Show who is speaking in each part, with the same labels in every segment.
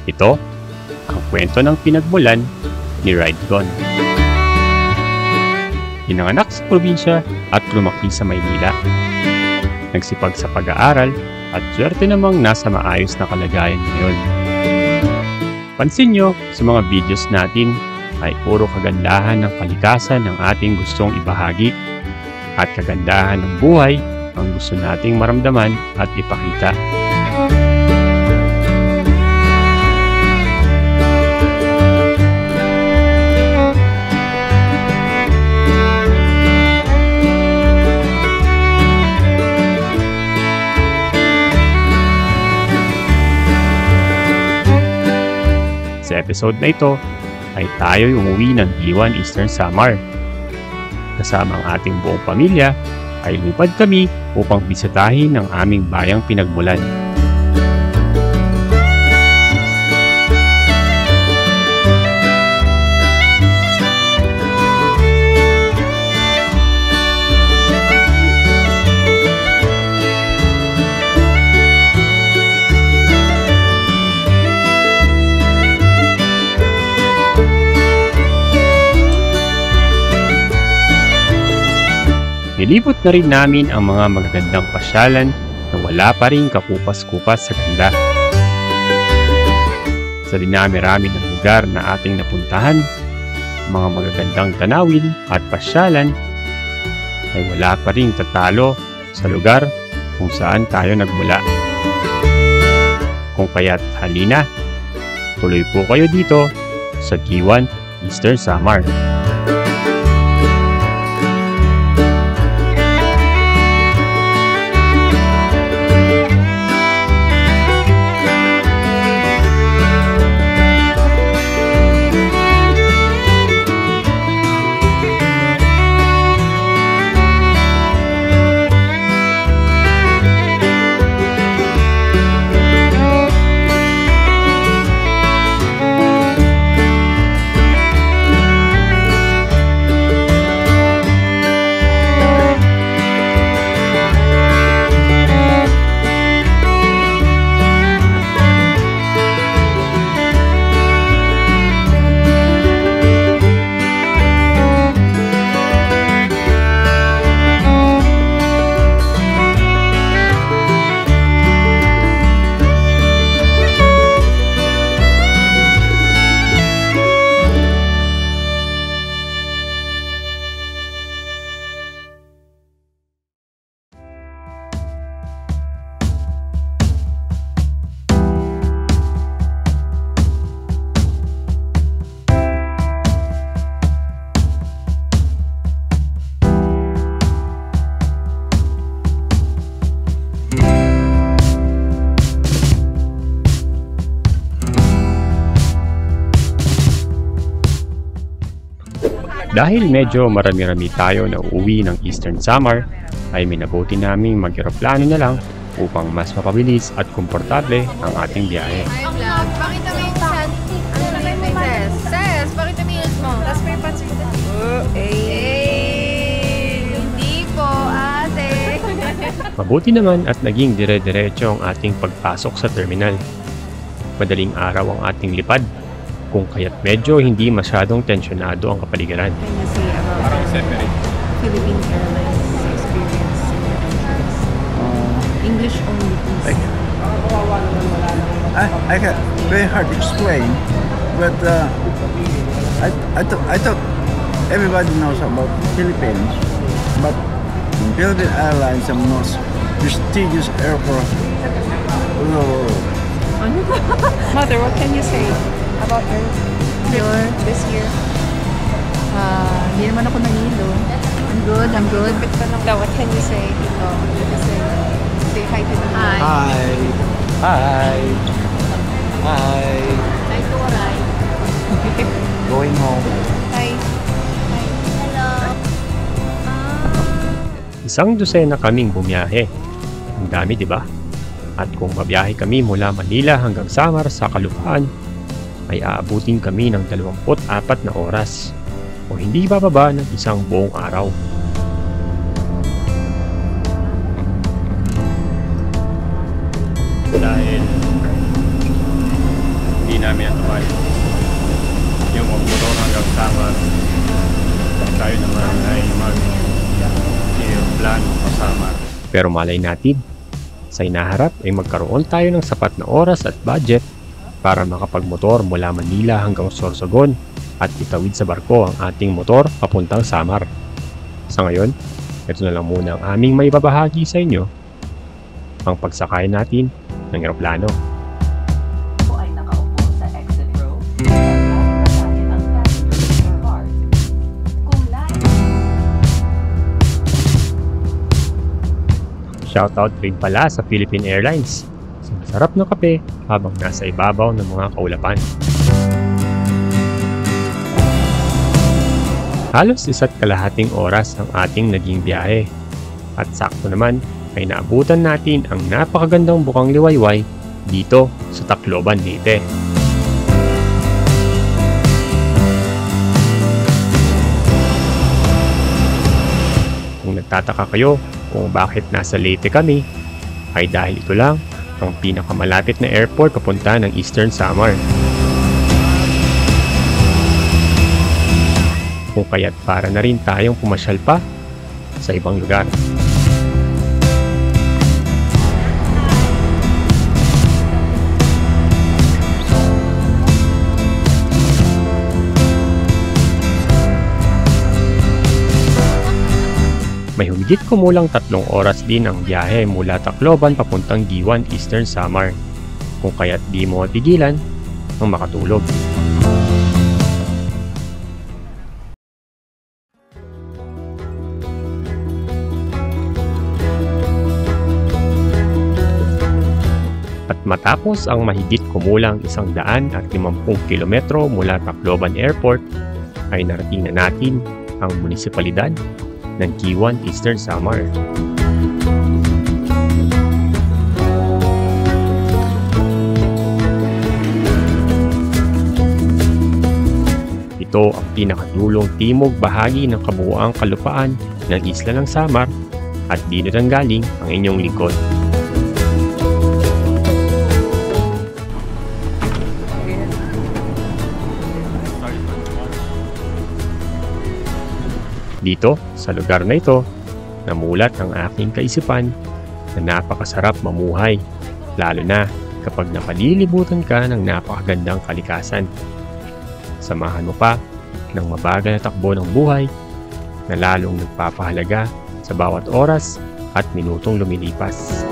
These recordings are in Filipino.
Speaker 1: Ito ang kwento ng pinagmulan ni Ridegon. Pinanganak sa probinsya at lumaki sa Maynila. Nagsipag sa pag-aaral at swerte namang nasa maayos na kalagayan ngayon. Pansin nyo sa mga videos natin ay puro kagandahan ng kalikasan ng ating gustong ibahagi at kagandahan ng buhay ang gusto nating maramdaman at ipakita. Sa episode na ito ay tayo'y umuwi ng Iwan Eastern Samar. Kasama ang ating buong pamilya ay lumipad kami upang bisitahin ang aming bayang pinagmulan. Nilibot na rin namin ang mga magagandang pasyalan na wala pa rin kakupas-kupas sa ganda. Sa dinami-rami ng lugar na ating napuntahan, mga magagandang tanawin at pasyalan ay wala pa rin tatalo sa lugar kung saan tayo nagmula. Kung kaya't halina, tuloy po kayo dito sa Iwan Eastern Samar. Dahil medyo marami-rami tayo na uuwi ng Eastern Samar, ay minabuti naming mag-aeroplano na lang upang mas mapabilis at komportable ang ating biyahe.
Speaker 2: Pakita mo yung chat. Ses, pakita mo yung mo. Tapos may pansin ko. Hindi po, ate.
Speaker 1: Mabuti naman at naging dire-diretso ang ating pagpasok sa terminal. Madaling araw ang ating lipad, kung kaya't medyo hindi masyadong tensyonado ang kapaligiran.
Speaker 3: Can you say about Philippine Airlines experience? English only, please.
Speaker 4: I can very hard to explain, but I thought everybody knows about Philippines, but Philippine Airlines is the most prestigious airport in the world.
Speaker 3: Mother, what can you say about your trip this year?
Speaker 5: Hindi naman ako nahilo. I'm good.
Speaker 3: Now, what can you say? Say hi to the
Speaker 5: Hi.
Speaker 4: Hi. Hi. Hi.
Speaker 5: Nice to arrive.
Speaker 4: Going home.
Speaker 3: Hi.
Speaker 5: Hello.
Speaker 1: Isang dosena kaming bumiyahe. Ang dami, di ba? At kung mabiyahe kami mula Manila hanggang Samar sa Kalupaan, ay aabutin kami ng 24 na oras o hindi bababa ng isang buong araw. Dahil hindi hindi namin natuloy yung magmotor hanggang Samar. Tayo naman ay mag-plano sa Samar. Pero malay natin, sa inaharap ay magkaroon tayo ng sapat na oras at budget para makapagmotor mula Manila hanggang Sorsogon at itawid sa barko ang ating motor papuntang Samar. Sa ngayon, ito na lang muna ang aming may babahagi sa inyo, ang pagsakay natin ng eroplano.
Speaker 6: Ay nakaupo sa exit row. Nakasakit ang passenger card. Kung
Speaker 1: Shoutout rin pala sa Philippine Airlines sa masarap na kape habang nasa ibabaw ng mga kaulapan. Halos 1.5 oras ang ating naging biyahe at sakto naman ay naabutan natin ang napakagandang bukang liwayway dito sa Tacloban, Leyte. Kung nagtataka kayo kung bakit nasa Leyte kami, ay dahil ito lang ang pinakamalapit na airport papunta ng Eastern Samar. Kung kaya't para na rin tayong pumasyal pa sa ibang lugar. May humigit kumulang 3 oras din ang biyahe mula Tacloban papuntang Giwan, Eastern Samar, kung kaya't di mo tigilan ang makatulog. At matapos ang mahigit kumulang 150 kilometro mula Tacloban Airport, ay narating na natin ang munisipalidad ng Giwan, Eastern Samar. Ito ang pinakadulong timog bahagi ng kabuuang kalupaan ng isla ng Samar at dito nanggaling ang inyong lingkod. Dito, sa lugar na ito, namulat ang aking kaisipan na napakasarap mamuhay, lalo na kapag napalilibutan ka ng napakagandang kalikasan. Samahan mo pa ng mabagal na takbo ng buhay na lalong nagpapahalaga sa bawat oras at minutong lumilipas.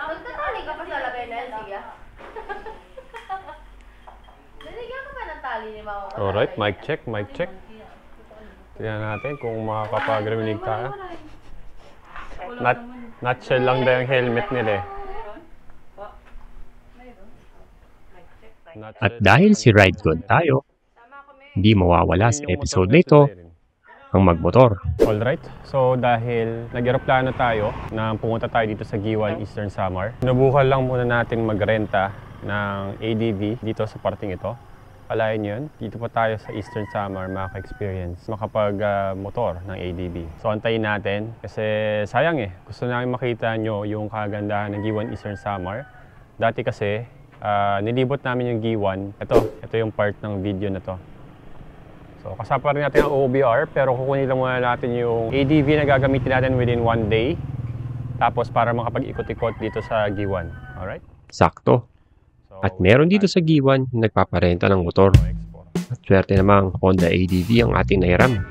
Speaker 2: Magtatali ka pa sa lagay na yan, sige. Nalagyan ka pa ng tali ni Mama.
Speaker 1: Alright, mic check, mic check. Tingnan natin kung makakapag-rinig tayo. Nutshell lang daw yung helmet nila eh. At dahil si Ride Gun tayo, hindi mawawala sa episode na ito ang magmotor. Alright, so dahil nag-aeroplano tayo na pumunta tayo dito sa Giwan, Eastern Samar, nabukan lang muna natin magrenta ng ADV dito sa parting ito. Alayan yun, dito pa tayo sa Eastern Samar makaka-experience, makapag-motor ng ADV. So antayin natin kasi sayang eh, gusto namin makita nyo yung kagandahan ng Giwan, Eastern Samar. Dati kasi nilibot namin yung Giwan, ito yung part ng video na to. So, kasama rin natin ang OBR, pero kukunin lang muna natin yung ADV na gagamitin natin within 1 day. Tapos para makapag-ikot-ikot dito sa Giwan. Alright? Sakto. At meron dito sa Giwan nagpaparenta ng motor. At swerte namang Honda ADV ang ating nairam.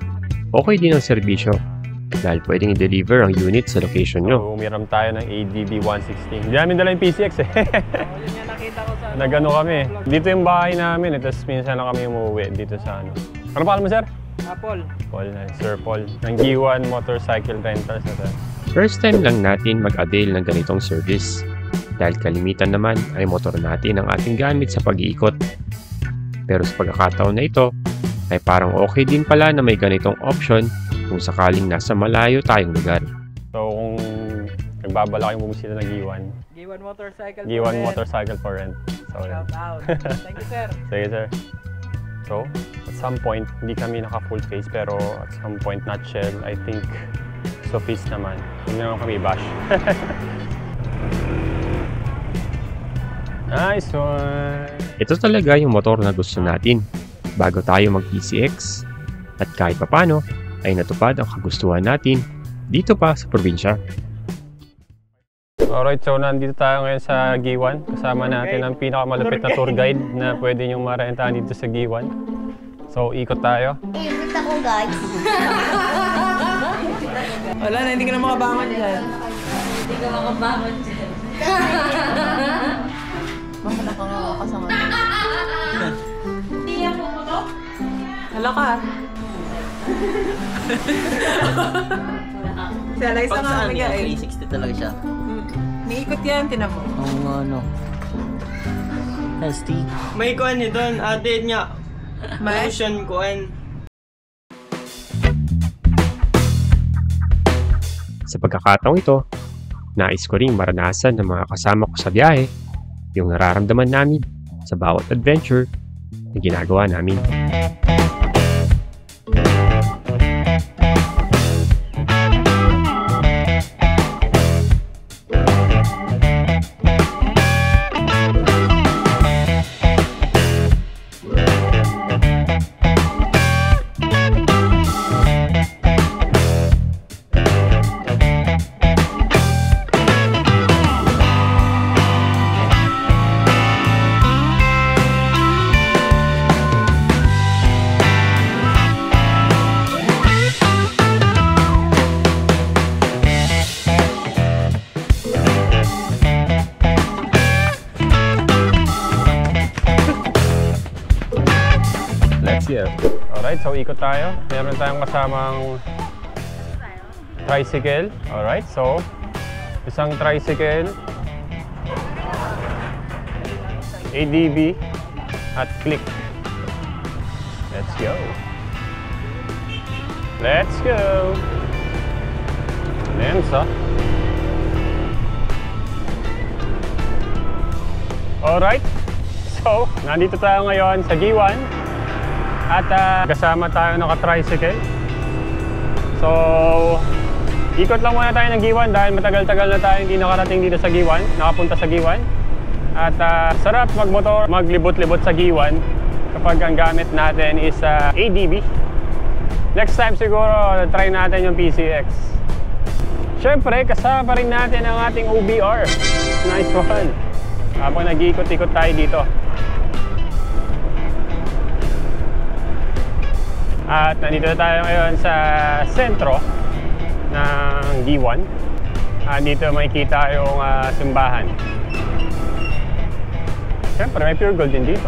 Speaker 1: Okay din ang serbisyo dahil pwedeng i-deliver ang unit sa location nyo.
Speaker 7: So, umiram tayo ng ADB 116. Hindi namin dala yung PCX eh.
Speaker 3: Yun yung nakita ko sa...
Speaker 7: Nagano kami. Dito yung bahay namin. Tapos minsan lang kami umuwi dito sa ano. Ano pa mo, sir?
Speaker 3: Paul.
Speaker 7: Paul na. Sir Paul. Ng G1 Motorcycle Rentals na sir.
Speaker 1: First time lang natin mag-avail ng ganitong service dahil kalimitan naman ay motor natin ang ating gamit sa pag-iikot. Pero sa pagkakataon na ito ay parang okay din pala na may ganitong option kung sakaling nasa malayo tayong lugar.
Speaker 7: So kung nagbabala kayong bumisita ng G1,
Speaker 3: G1 Motorcycle.
Speaker 7: G1 Motorcycle for Rent. So,
Speaker 3: Shout out. Thank you, sir.
Speaker 7: sige sir. So, at some point, hindi kami naka-full face pero at some point, nutshell, I think, Sofis naman. Hindi naman kami bash. Nice one!
Speaker 1: Ito talaga yung motor na gusto natin bago tayo mag-PCX at kahit papano ay natupad ang kagustuhan natin dito pa sa probinsya.
Speaker 7: Alright, so nandito tayo ngayon sa G1. Kasama natin ang pinakamalupit na tour guide na pwede niyong marentahan dito sa G1. So, ikot tayo.
Speaker 5: Favorite ako, guys.
Speaker 3: Wala na, hindi ka na makabangon dyan.
Speaker 5: Hindi ka makabangon dyan.
Speaker 3: Mama, nakakasama. Hindi ako mo to? Hala ka. Si Alaysa nga kami eh.
Speaker 8: 360 talaga siya.
Speaker 3: Niikot yan, tinan mo.
Speaker 8: Ang ano. ST.
Speaker 9: May kuan ni doon, ate niya.
Speaker 3: May?
Speaker 9: Motion kuan.
Speaker 1: Sa pagkakataong ito, nais ko ring maranasan ng mga kasama ko sa biyahe yung nararamdaman namin sa bawat adventure na ginagawa namin.
Speaker 7: Alright, so ikot tayo. Meron tayong kasamang tricycle. Alright, so isang tricycle, ADB, at click. Let's go. Let's go. Lensa. Alright, so nandito tayo ngayon sa G1. At kasama tayo naka-tricycle. So, ikot lang muna tayo ng G1 dahil matagal-tagal na tayo hindi nakarating dito sa G1, nakapunta sa G1. At sarap magmotor, maglibot-libot sa G1 kapag ang gamit natin is ADB. Next time siguro, try natin yung PCX. Siyempre, kasama pa rin natin ang ating OBR. Nice one. Habang nag-iikot-ikot tayo dito. At nandito na tayo ngayon sa sentro ng G1. Dito makikita yung simbahan. Siyempre may pure gold din dito.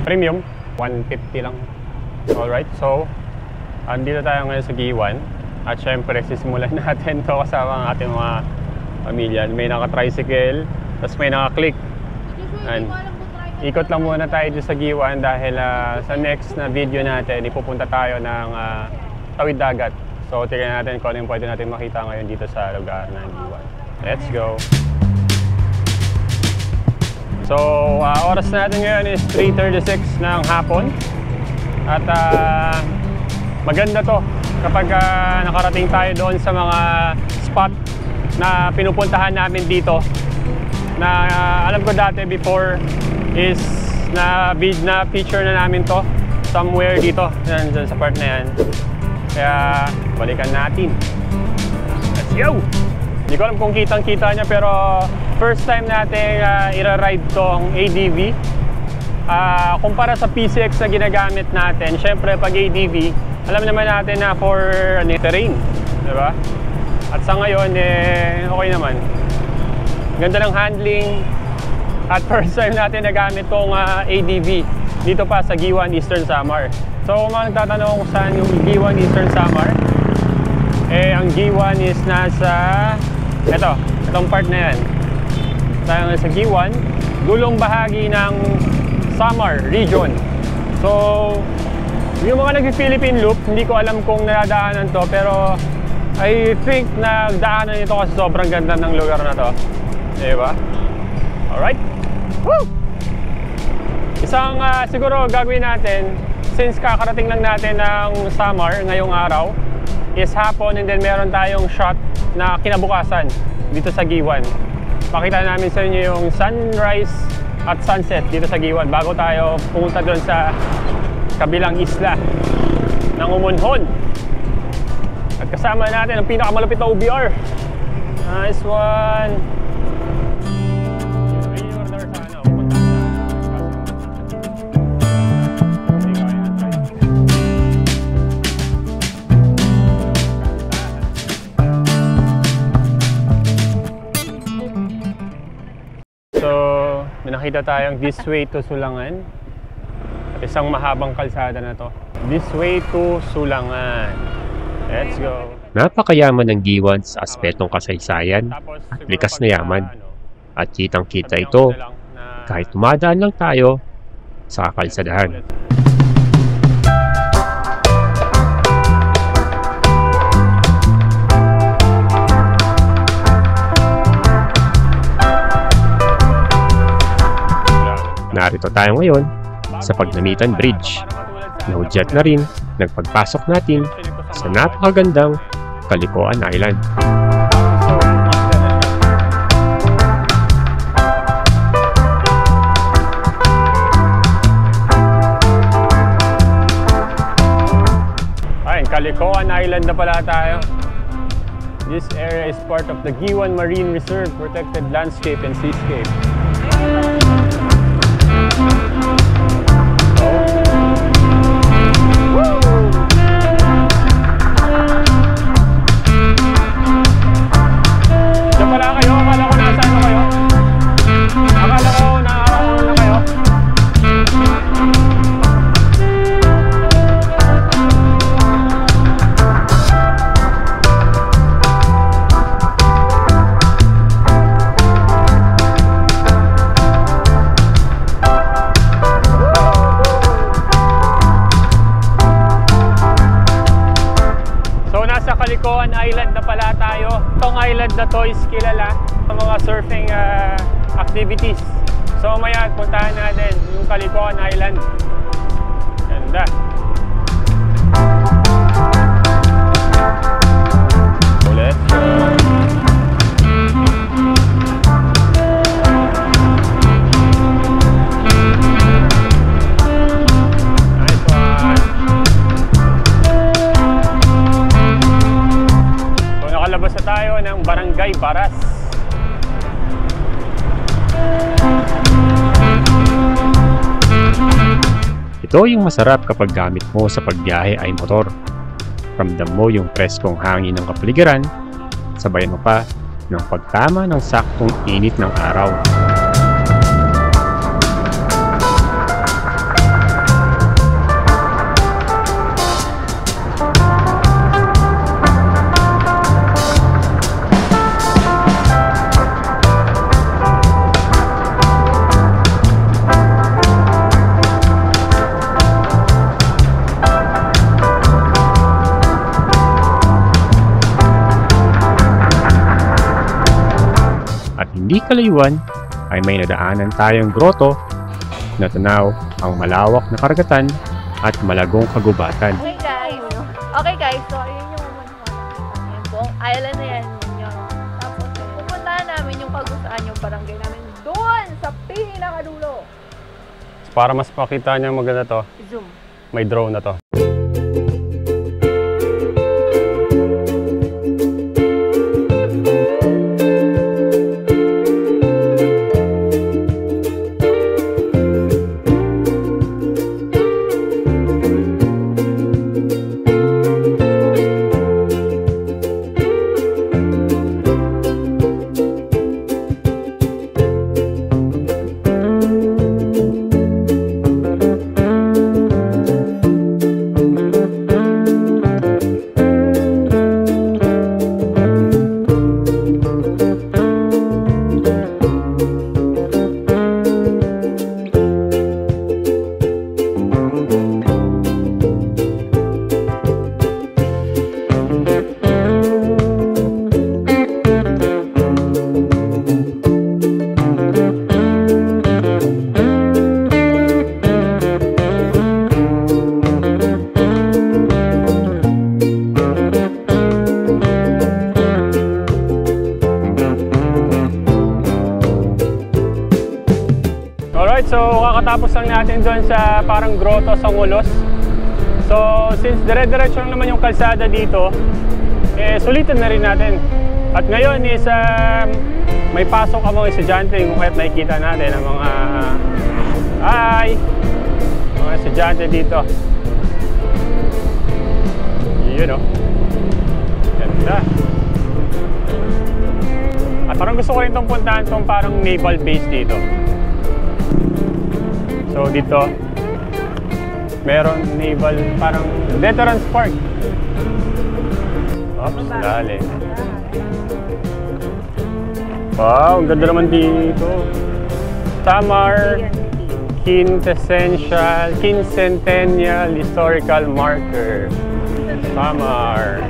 Speaker 7: Premium. 150 lang. Alright, so andito tayo ngayon sa G1 at syempre sisimulan natin to kasama ang ating mga pamilya. May naka-tricycle, tapos may naka-click. And ikot lang muna tayo dito sa G1 dahil sa next na video natin ipupunta tayo ng tawid dagat. So tingnan natin kung ano yung pwede natin makita ngayon dito sa lugar ng G1. Let's go! So, oras natin ngayon is 3:36 ng hapon. At maganda to kapag nakarating tayo doon sa mga spot na pinupuntahan namin dito. Na alam ko dati before is na feature na namin to somewhere dito, yan, dyan sa part na yan. Kaya balikan natin. Let's go! Hindi ko alam kung kitang-kita niya, pero first time natin ira-ride tong ADV. Kumpara sa PCX na ginagamit natin, syempre pag ADV, alam naman natin na for terrain, diba? At sa ngayon, okay naman. Ganda ng handling. At first time natin nagamit tong ADV dito pa sa Giwan Eastern Samar. So kung mga nagtatanong kung saan yung Giwan Eastern Samar, ang Giwan is nasa itong part na yan. Tayo sa Giwan, dulong bahagi ng Samar region. So yung mga nag-Philippine Loop, hindi ko alam kung nadaanan to, pero I think nagdaanan ito kasi sobrang ganda ng lugar na to. Diba? Alright? Woo! Isang siguro gagawin natin, since kakarating lang natin ng Samar ngayong araw, is hapon, and then meron tayong shot na kinabukasan dito sa Giwan. Pakita namin sa inyo yung sunrise at sunset dito sa Giwan bago tayo pumunta doon sa kabilang isla ng Umunhon. At kasama natin ang pinakamalapit na OBR. Nice one! So, may nakita tayong this way to Sulangan. At isang mahabang kalsada na to. This way to Sulangan. Let's go.
Speaker 1: Napakayaman ng Giwan sa aspetong kasaysayan at likas na yaman. At kitang-kita ito kahit tumadaan lang tayo sa kalsadahan. Narito tayo ngayon sa Pagnamitan Bridge. Nahudyat na rin nagpagpasok natin sa napakagandang Caloocan Island.
Speaker 7: Ayun, Caloocan Island na pala tayo. This area is part of the Giwan Marine Reserve Protected Landscape and Seascape. Caloocan Island na pala tayo. Itong island na to is kilala sa mga surfing activities. So maya puntahan natin yung Caloocan Island. Ganda. So let's go. Labas na tayo ng Barangay Baras.
Speaker 1: Ito yung masarap kapag gamit mo sa pagbiyahe ay motor. Ramdam mo yung preskong hangin ng kapaligiran, sabayan mo pa ng pagtama ng saktong init ng araw. Hindi kalayuan ay may nadaanan tayong grotto na tanaw ang malawak na karagatan at malagong kagubatan.
Speaker 2: Okay guys, so ayun yung yung buong island na yan yun. Tapos pupuntahan namin yung pag-usaan yung barangay namin doon sa pinakadulo.
Speaker 7: Para mas makita niyo maganda to,
Speaker 2: Zoom.
Speaker 7: may drone na to. Alright, so kakatapos lang natin doon sa parang grotto sa Ngulos. So, since dire-diretso lang naman yung kalsada dito, sulitin na rin natin. At ngayon is may pasok ang mga estudyante, kung kaya't nakikita natin ang mga mga estudyante dito. Yun o. Ganda. At parang gusto ko rin itong puntahan itong parang naval base dito. So dito, meron naval, parang Veterans Park. Oops, dali. Wow, ang ganda naman dito. Samar Quincentennial Historical Marker. Samar.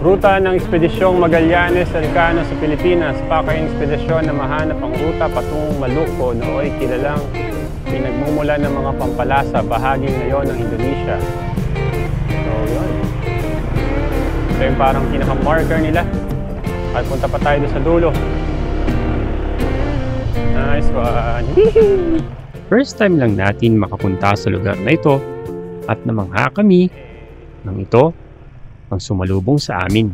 Speaker 7: Ruta ng Ekspedisyong Magallanes Elcano sa Pilipinas. Pakayong ekspedisyon na mahanap ang ruta patungong Maluco, nooy kilalang pinagmumula ng mga pampalasa, bahagi ngayon ng Indonesia. So, yun. Ito yung parang pinaka-marker nila. At punta pa tayo doon sa dulo. Nice one!
Speaker 1: First time lang natin makapunta sa lugar na ito at namangha kami nang ito ang sumalubong sa amin.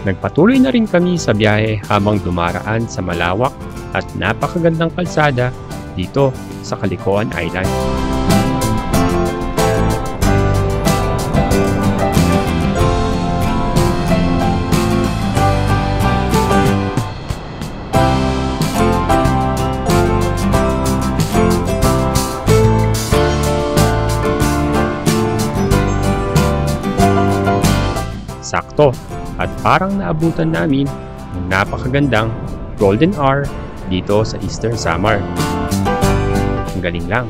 Speaker 1: Nagpatuloy na rin kami sa biyahe habang dumaraan sa malawak at napakagandang kalsada dito sa Caloocan Island. Sakto at parang naabutan namin ng napakagandang Golden Hour dito sa Eastern Samar. Ang galing lang.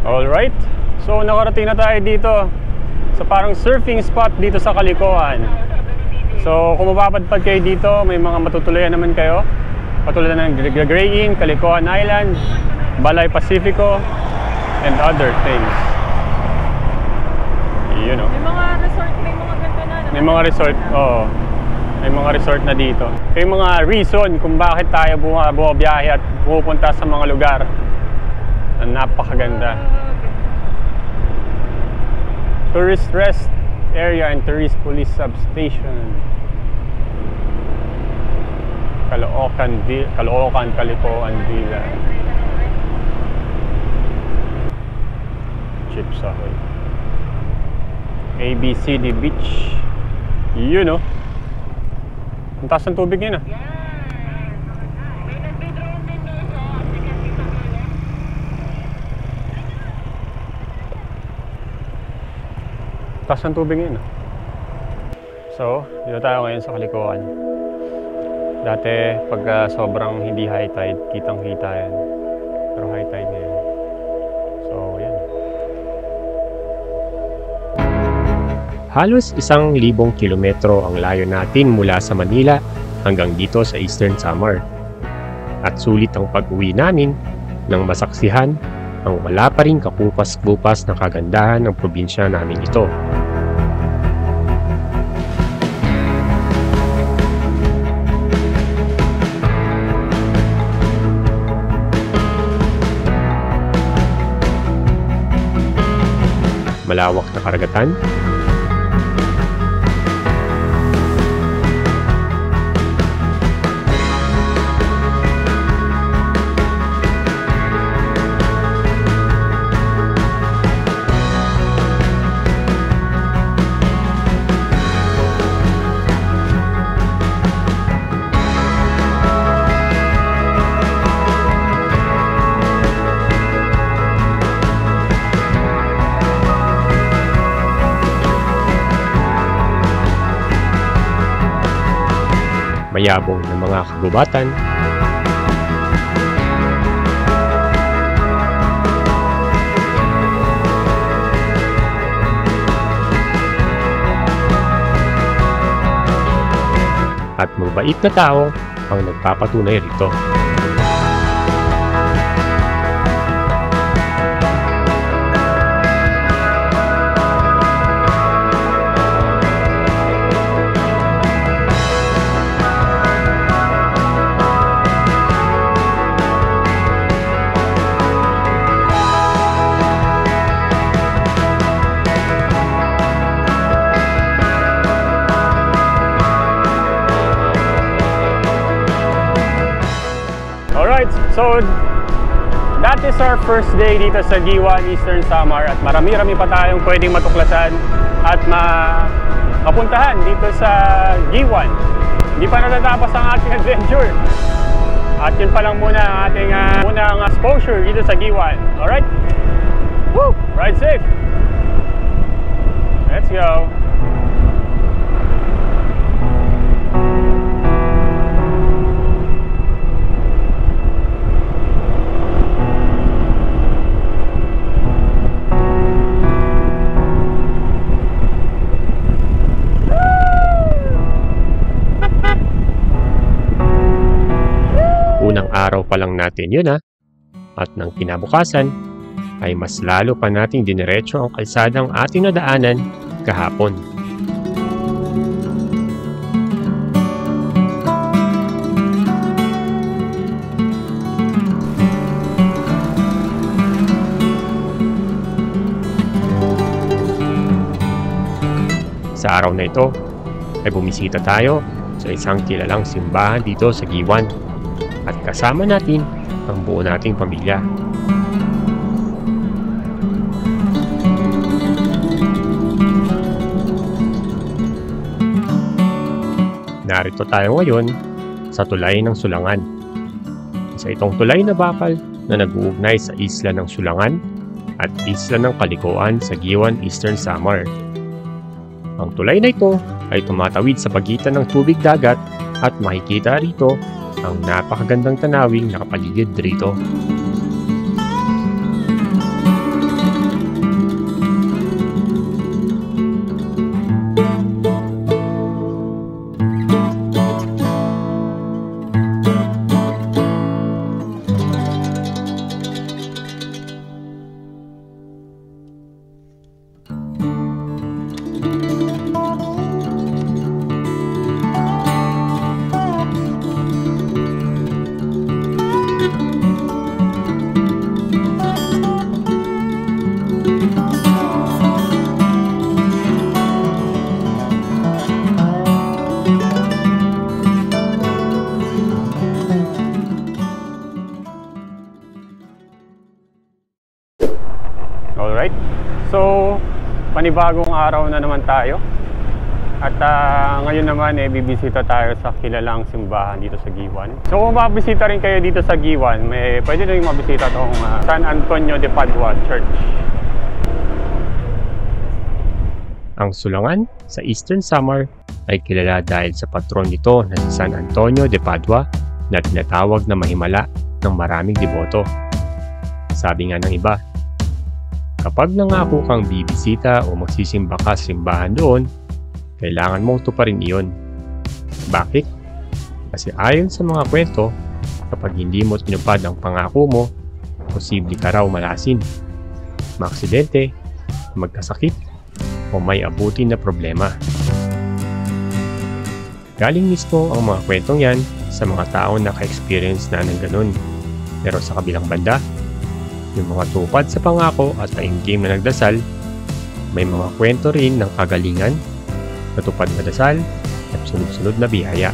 Speaker 7: Alright, so nakarating na tayo dito sa parang surfing spot dito sa Caloocan. So kung mapapadpad kayo dito, may mga matutuluyan naman kayo. Patulad ng Gray Inn, Caloocan Island, Balay Pacifico, and other things. You know.
Speaker 2: May mga resort, may mga ganda na.
Speaker 7: May mga resort, oo. May mga resort na dito. May mga reason kung bakit tayo bumabiyahe at pupunta sa mga lugar na napakaganda. Tourist rest area and tourist police substation. Caloocan, Caloocan Villa. Chips Ahoy. ABCD Beach. You know. Ang taas ng tubig yun ah. Taas ng tubig yun ah. So, dito tayo ngayon sa Caloocan. Dati, pag sobrang hindi high tide, kitang-kita yan. Pero high tide ngayon. So, yan.
Speaker 1: Halos 1,000 kilometro ang layo natin mula sa Manila hanggang dito sa Eastern Samar. At sulit ang pag-uwi namin nang masaksihan ang wala pa rin kakupas-kupas na kagandahan ng probinsya namin ito. Malawak na karagatan, mayabong ng mga kagubatan, at mabait na tao ang nagpapatunay rito.
Speaker 7: Alright, so that is our first day dito sa G1 Eastern Samar at marami-rami pa tayong pwedeng matuklasan at mapuntahan dito sa G1. Hindi pa natatapos ang ating adventure. At yun pa lang muna ang ating unang exposure dito sa G1. Alright? Woo! Ride safe! Let's go! Unang araw pa lang natin yun at nang kinabukasan ay mas lalo pa nating diniretso ang kalsadang ating nadaanan kahapon. Sa araw na ito ay bumisita tayo sa isang kilalang simbahan dito sa G1. At kasama natin ang buo nating pamilya. Narito tayo ngayon sa tulay ng Sulangan. Sa itong tulay na bakal na nag-uugnay sa isla ng Sulangan at isla ng Caloocan sa G1 Eastern Samar. Ang tulay na ito ay tumatawid sa pagitan ng tubig dagat at makikita rito ang napakagandang tanawing nakapaligid rito. So, panibagong araw na naman tayo. At ngayon naman bibisita tayo sa kilalang simbahan dito sa Giwan. So kung mabisita rin kayo dito sa Giwan, pwede rin mabisita itong San Antonio de Padua Church.
Speaker 1: Ang Sulangan sa Eastern Samar ay kilala dahil sa patron nito na si San Antonio de Padua na tinatawag na mahimala ng maraming deboto. Sabi nga ng iba, kapag nangako kang bibisita o magsisimba ka sa simbahan doon, kailangan mong tuparin iyon. Bakit? Kasi ayon sa mga kwento, kapag hindi mo tinupad ang pangako mo, posible ka raw malasin, maaksidente, magkasakit, o may abutin na problema. Galing mismo ang mga kwentong yan sa mga taong naka-experience na ng ganun. Pero sa kabilang banda, yung mga tupad sa pangako at taimtim na nagdasal, may mga kwento rin ng kagalingan, natupad na dasal at sunod-sunod na biyaya.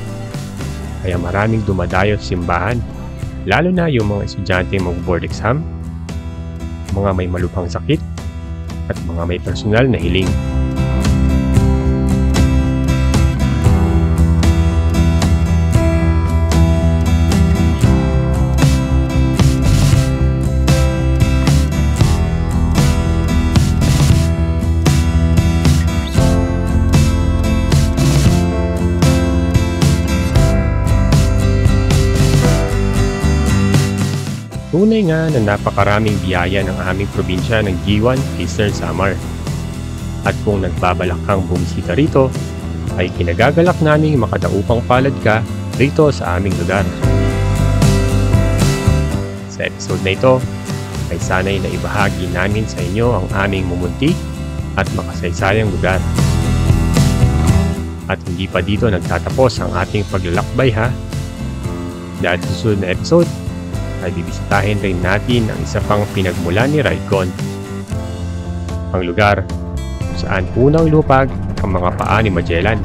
Speaker 1: Kaya maraming dumadayo sa simbahan, lalo na yung mga estudyante mag-board exam, mga may malubhang sakit, at mga may personal na hiling. Tunay nga na napakaraming biyaya ng aming probinsya ng Giwan, Eastern Samar. At kung nagbabalak kang bumisita rito, ay kinagagalak naming makadaupang palad ka rito sa aming lugar. Sa episode na ito, ay sana'y naibahagi namin sa inyo ang aming mumunti at makasaysayang lugar. At hindi pa dito nagtatapos ang ating paglalakbay ha. Dahil sa susunod na episode, ay bibisitahin rin natin ang isa pang pinagmulan ni Raikon. Ang lugar kung saan unang lupag ang mga paa ni Magellan,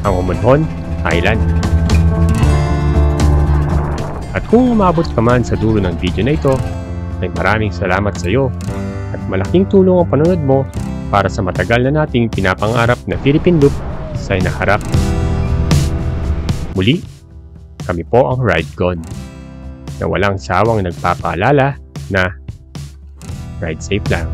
Speaker 1: ang Homonhon Island. At kung umabot ka man sa dulo ng video na ito, ay maraming salamat sa iyo at malaking tulong ang panonood mo para sa matagal na nating pinapangarap na Philippine Loop sa hinaharap. Muli, kami po ang Raikon, na walang sawang nagpapaalala na ride safe lang.